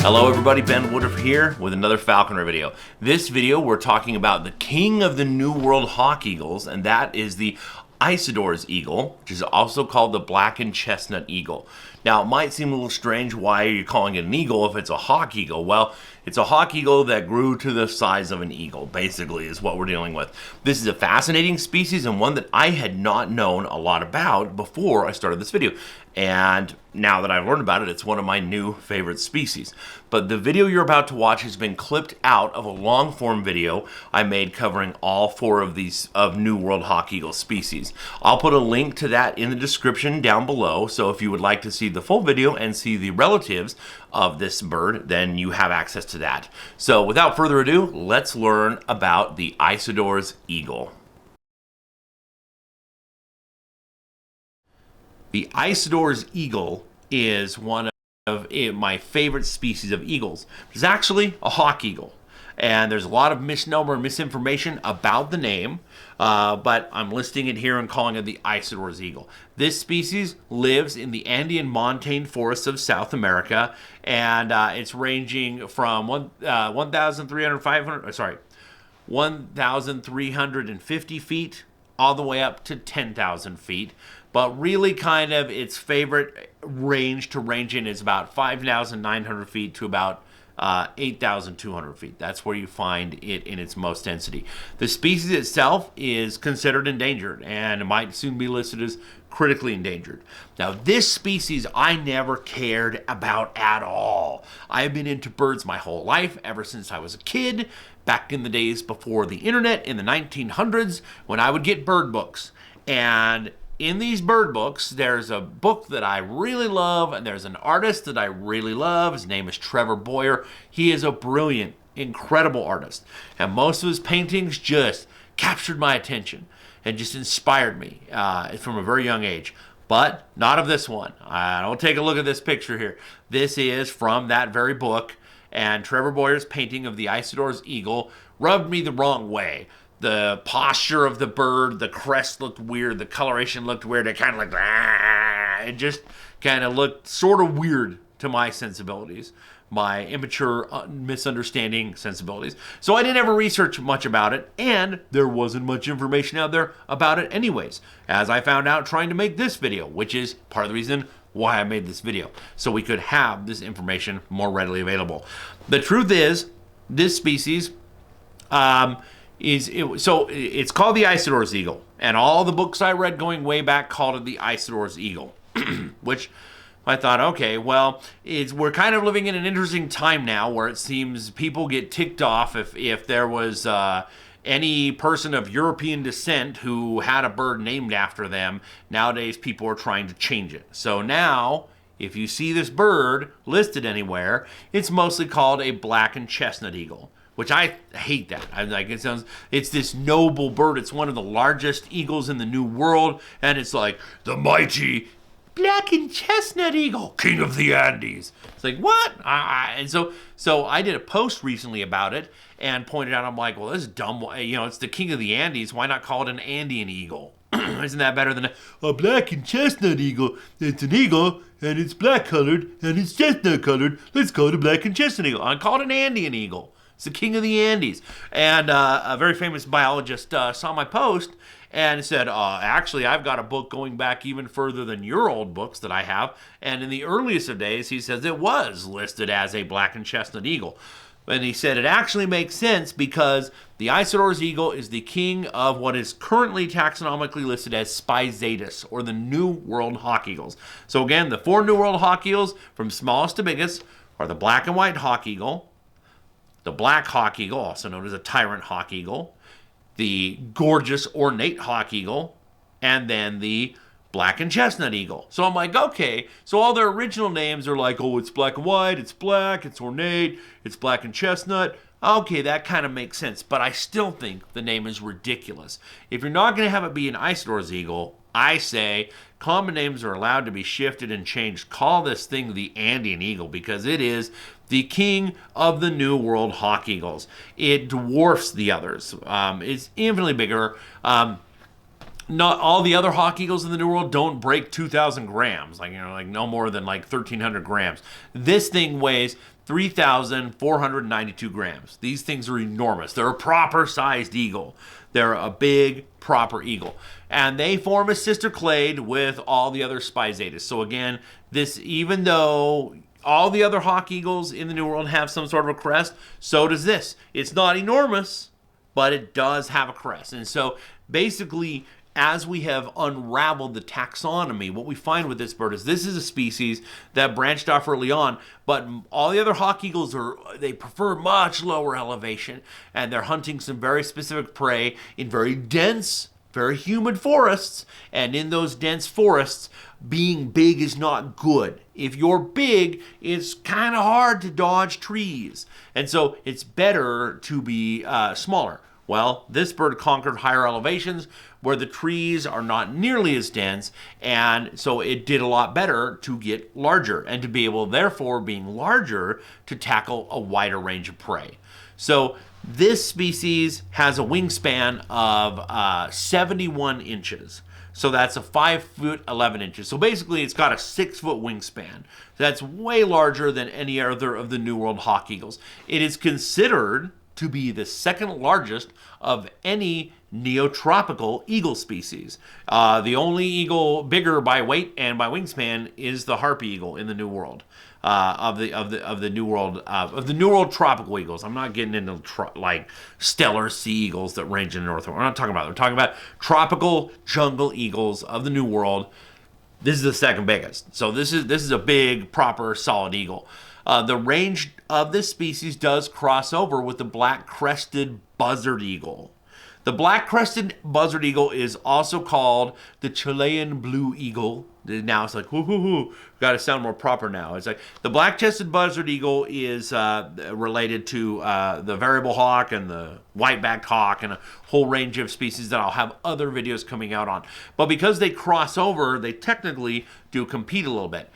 Hello everybody, Ben Woodruff here with another Falconry video. This video we're talking about the king of the New World hawk eagles, and that is the Isidor's eagle, which is also called the Black-and-Chestnut Eagle. Now, it might seem a little strange, why are you calling it an eagle if it's a hawk eagle? Well, it's a hawk eagle that grew to the size of an eagle, basically, is what we're dealing with. This is a fascinating species and one that I had not known a lot about before I started this video. And now that I've learned about it, it's one of my new favorite species. But the video you're about to watch has been clipped out of a long form video I made covering all four of these New World hawk eagle species. I'll put a link to that in the description down below, so if you would like to see the full video and see the relatives of this bird, then you have access to that. So without further ado, let's learn about the Isidor's eagle. The Isidor's eagle is one of my favorite species of eagles. It's actually a hawk eagle, and there's a lot of misnomer and misinformation about the name, but I'm listing it here and calling it the Isidor's eagle. This species lives in the Andean montane forests of South America, and it's ranging from 1,350 feet all the way up to 10,000 feet. But really kind of its favorite range to range in is about 5,900 feet to about 8,200 feet. That's where you find it in its most density. The species itself is considered endangered and it might soon be listed as critically endangered. Now, this species I never cared about at all. I have been into birds my whole life, ever since I was a kid, back in the days before the internet in the 1900s, when I would get bird books. And in these bird books, there's a book that I really love, and there's an artist that I really love. His name is Trevor Boyer. He is a brilliant, incredible artist, and most of his paintings just captured my attention and just inspired me from a very young age. But not of this one. Don't take a look at this picture here. This is from that very book, and Trevor Boyer's painting of the Isidor's eagle rubbed me the wrong way. The posture of the bird, the crest looked weird, the coloration looked weird. It kind of looked, it just kind of looked sort of weird to my sensibilities, my immature, misunderstanding sensibilities. So I didn't ever research much about it, and there wasn't much information out there about it anyways, as I found out trying to make this video, which is part of the reason why I made this video, so we could have this information more readily available. The truth is, this species, so it's called the Isidor's eagle, and all the books I read going way back called it the Isidor's eagle, which I thought, okay, well, we're kind of living in an interesting time now where it seems people get ticked off if there was any person of European descent who had a bird named after them. Nowadays, people are trying to change it. So now, if you see this bird listed anywhere, it's mostly called a Black-and-Chestnut Eagle, which I hate that. It's this noble bird. It's one of the largest eagles in the New World, and it's like the mighty Black-and-Chestnut Eagle, king of the Andes. It's like, what? And so I did a post recently about it and pointed out, I'm like, well, this is dumb. You know, it's the king of the Andes. Why not call it an Andean eagle? Isn't that better than a Black-and-Chestnut Eagle? It's an eagle, and it's black colored, and it's chestnut colored. Let's call it a Black-and-Chestnut Eagle. I call it an Andean eagle. It's the king of the Andes. And a very famous biologist saw my post and said, actually, I've got a book going back even further than your old books that I have. And in the earliest of days, he says it was listed as a Black-and-Chestnut Eagle. And he said it actually makes sense because the Isidor's eagle is the king of what is currently taxonomically listed as Spizaetus, or the New World hawk eagles. So again, the four New World hawk eagles, from smallest to biggest, are the black and white hawk eagle, the black hawk eagle, also known as a tyrant hawk eagle, the gorgeous ornate hawk eagle, and then the Black-and-Chestnut Eagle. So I'm like, okay, so all their original names are like, oh, it's black and white, it's black, it's ornate, it's black and chestnut. Okay, that kind of makes sense, but I still think the name is ridiculous. If you're not going to have it be an Isidor's eagle, I say common names are allowed to be shifted and changed. Call this thing the Andean eagle because it is the king of the New World hawk eagles. It dwarfs the others. It's infinitely bigger. not all the other hawk eagles in the New World don't break 2,000 grams, like no more than like 1,300 grams. This thing weighs 3,492 grams. These things are enormous. They're a proper sized eagle. They're a big, proper eagle. And they form a sister clade with all the other Spizaetus. So again, even though all the other hawk eagles in the New World have some sort of a crest, so does this. It's not enormous, but it does have a crest. And so basically, as we have unraveled the taxonomy, what we find with this bird is this is a species that branched off early on, but all the other hawk eagles they prefer much lower elevation, and they're hunting some very specific prey in very dense, very humid forests. And in those dense forests, being big is not good. If you're big, it's kind of hard to dodge trees, and so it's better to be smaller. Well, this bird conquered higher elevations where the trees are not nearly as dense, and so it did a lot better to get larger and to be able, therefore, being larger, to tackle a wider range of prey. So this species has a wingspan of 71 inches. So that's a 5 foot 11 inches. So basically, it's got a 6 foot wingspan. That's way larger than any other of the New World hawk eagles. It is considered to be the second largest of any neotropical eagle species. The only eagle bigger by weight and by wingspan is the Harpy eagle in the New World. Of the New World tropical eagles. I'm not getting into like stellar sea eagles that range in the north. We're not talking about them. We're talking about tropical jungle eagles of the New World. This is the second biggest. So this is a big, proper, solid eagle. The range of this species does cross over with the black-crested buzzard eagle. The black-crested buzzard eagle is also called the Chilean blue eagle. Now it's like, whoo, got to sound more proper now. It's like the black-chested buzzard eagle is related to the variable hawk and the white-backed hawk and a whole range of species that I'll have other videos coming out on. But because they cross over, they technically do compete a little bit.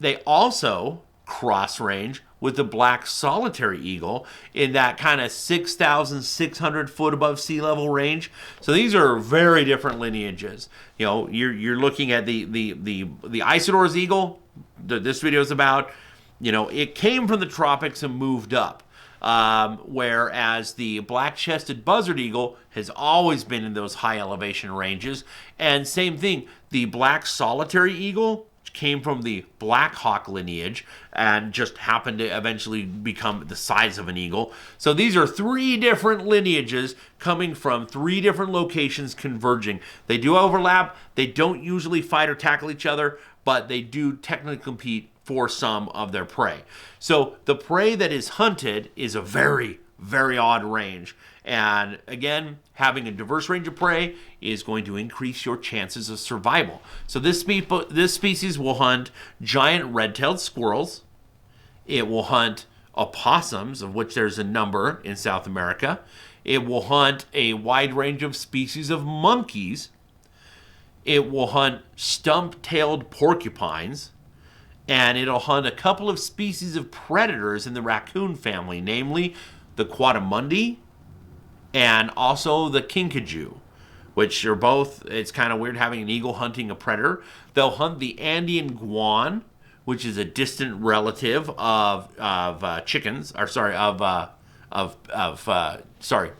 They also cross range with the black solitary eagle in that kind of 6,600 foot above sea level range. So these are very different lineages. You know, you're looking at the Isidor's eagle that this video is about. You know, it came from the tropics and moved up. Whereas the black-chested buzzard eagle has always been in those high elevation ranges. And same thing, the black solitary eagle came from the black hawk lineage and just happened to eventually become the size of an eagle. So these are 3 different lineages coming from 3 different locations converging. They do overlap. They don't usually fight or tackle each other, but they do technically compete for some of their prey. So the prey that is hunted is a very, very odd range. And again, having a diverse range of prey is going to increase your chances of survival. So this species will hunt giant red-tailed squirrels. It will hunt opossums, of which there's a number in South America. It will hunt a wide range of species of monkeys. It will hunt stump-tailed porcupines. And it'll hunt a couple of species of predators in the raccoon family, namely the quadrumundi and also the kinkajou, which are both, it's kind of weird having an eagle hunting a predator. They'll hunt the Andean guan, which is a distant relative of chickens, or sorry,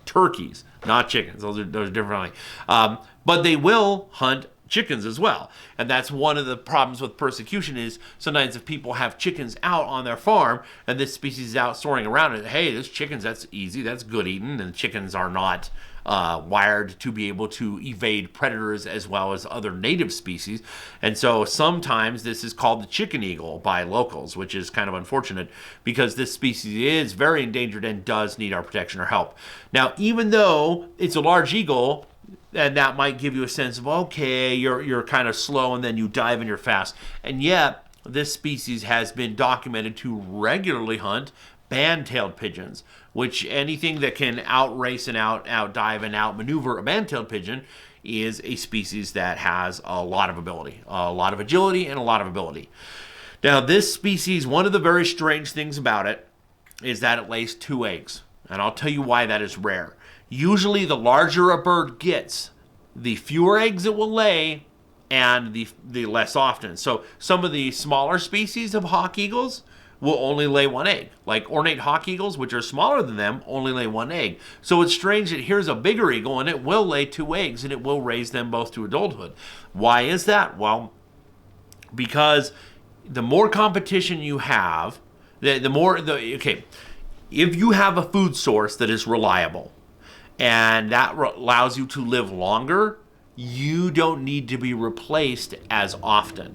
turkeys, not chickens. Those are different. But they will hunt chickens as well. And that's one of the problems with persecution is sometimes if people have chickens out on their farm and this species is out soaring around and hey, there's chickens, that's easy, that's good eating, and chickens are not wired to be able to evade predators as well as other native species. And so sometimes this is called the chicken eagle by locals, which is kind of unfortunate because this species is very endangered and does need our protection or help. Now, even though it's a large eagle, and that might give you a sense of, okay, you're kind of slow and then you dive and you're fast. And yet, this species has been documented to regularly hunt band-tailed pigeons, which anything that can outrace and outdive and outmaneuver a band-tailed pigeon is a species that has a lot of ability, a lot of agility and a lot of ability. Now, this species, one of the very strange things about it is that it lays 2 eggs. And I'll tell you why that is rare. Usually, the larger a bird gets, the fewer eggs it will lay and the less often. So some of the smaller species of hawk eagles will only lay one egg. Like ornate hawk eagles, which are smaller than them, only lay one egg. So it's strange that here's a bigger eagle and it will lay 2 eggs and it will raise them both to adulthood. Why is that? Well, because the more competition you have, if you have a food source that is reliable and that allows you to live longer, you don't need to be replaced as often.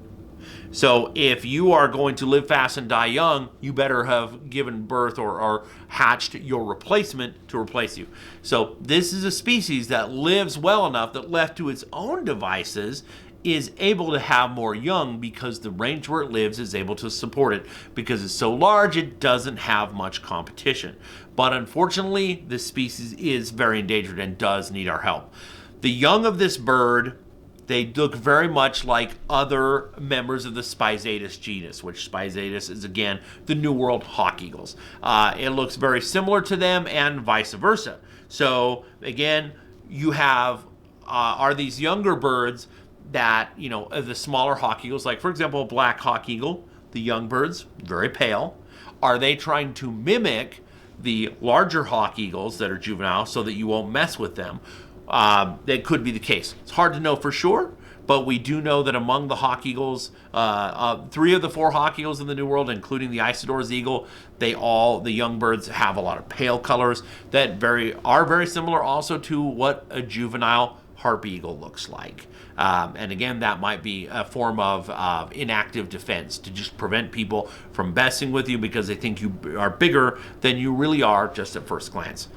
So if you are going to live fast and die young, you better have given birth or hatched your replacement to replace you. So this is a species that lives well enough that left to its own devices is able to have more young because the range where it lives is able to support it. Because it's so large, it doesn't have much competition. But unfortunately, this species is very endangered and does need our help. The young of this bird, they look very much like other members of the Spizaetus genus, which Spizaetus is, again, the New World hawk eagles. It looks very similar to them and vice versa. So, again, you have, are these younger birds that, the smaller hawk eagles, like, for example, a black hawk eagle, the young birds, very pale. Are they trying to mimic the larger hawk eagles that are juvenile so that you won't mess with them? That could be the case. It's hard to know for sure, but we do know that among the hawk eagles, 3 of the 4 hawk eagles in the New World, including the Isidor's eagle, the young birds have a lot of pale colors that are very similar also to what a juvenile harpy eagle looks like. And again, that might be a form of inactive defense to just prevent people from messing with you because they think you are bigger than you really are just at first glance.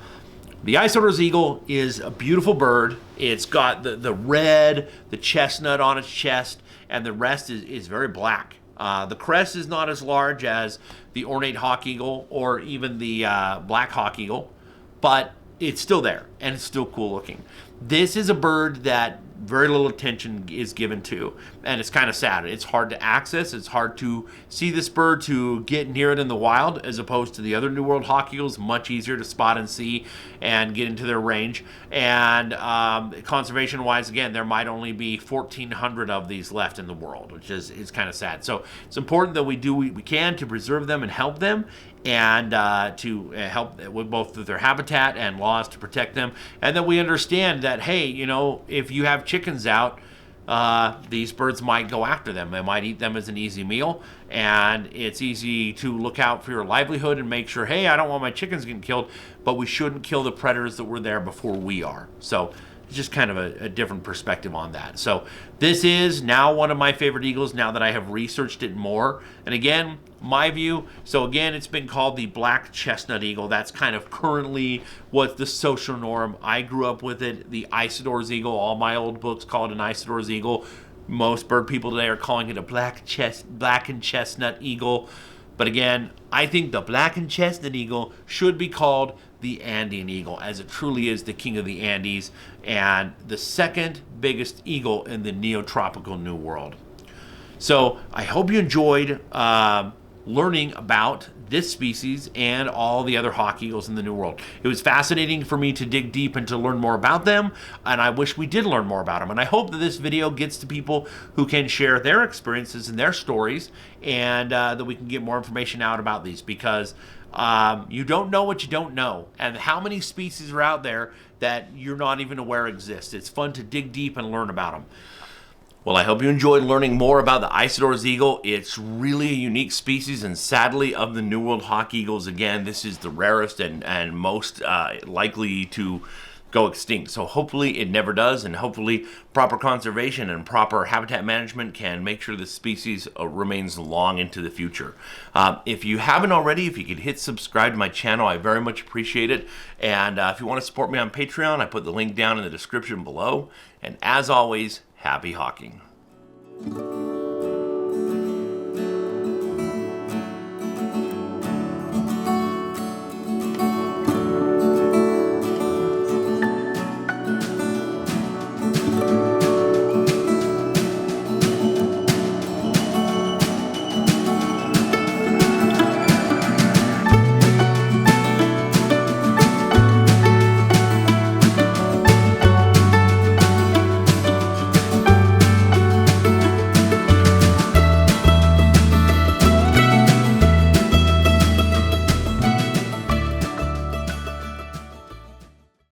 The Isidor's eagle is a beautiful bird. It's got the red, the chestnut on its chest, and the rest is very black. The crest is not as large as the ornate hawk eagle or even the black hawk eagle, but it's still there, and it's still cool looking. This is a bird that very little attention is given to, and it's kind of sad. It's hard to access. It's hard to see this bird, to get near it in the wild, as opposed to the other New World hawk eagles. Much easier to spot and see and get into their range. And conservation-wise, again, there might only be 1,400 of these left in the world, which is kind of sad. So it's important that we do what we can to preserve them and help them, and to help with both their habitat and laws to protect them. And that we understand that, hey, if you have chickens out, these birds might go after them. They might eat them as an easy meal, and it's easy to look out for your livelihood and make sure, hey, I don't want my chickens getting killed, but we shouldn't kill the predators that were there before we are. So it's just kind of a different perspective on that. So this is now one of my favorite eagles now that I have researched it more. And again, my view, so again, it's been called the Black-Chestnut Eagle. That's kind of currently what's the social norm. I grew up with it. The Isidor's Eagle, all my old books call it an Isidor's Eagle. Most bird people today are calling it a Black-and-Chestnut Eagle. But again, I think the Black-and-Chestnut Eagle should be called the Andean eagle, as it truly is the king of the Andes and the second biggest eagle in the neotropical New World. So I hope you enjoyed learning about this species and all the other hawk eagles in the New World. It was fascinating for me to dig deep and to learn more about them, and I wish we did learn more about them. And I hope that this video gets to people who can share their experiences and their stories, and that we can get more information out about these, because you don't know what you don't know, and how many species are out there that you're not even aware exist. It's fun to dig deep and learn about them. Well, I hope you enjoyed learning more about the Isidor's eagle. It's really a unique species, and sadly, of the New World hawk eagles, again, this is the rarest and most likely to go extinct. So hopefully it never does, and hopefully proper conservation and proper habitat management can make sure the species remains long into the future. If you haven't already, if you could hit subscribe to my channel, I very much appreciate it. And if you want to support me on Patreon, I put the link down in the description below. And as always, happy hawking.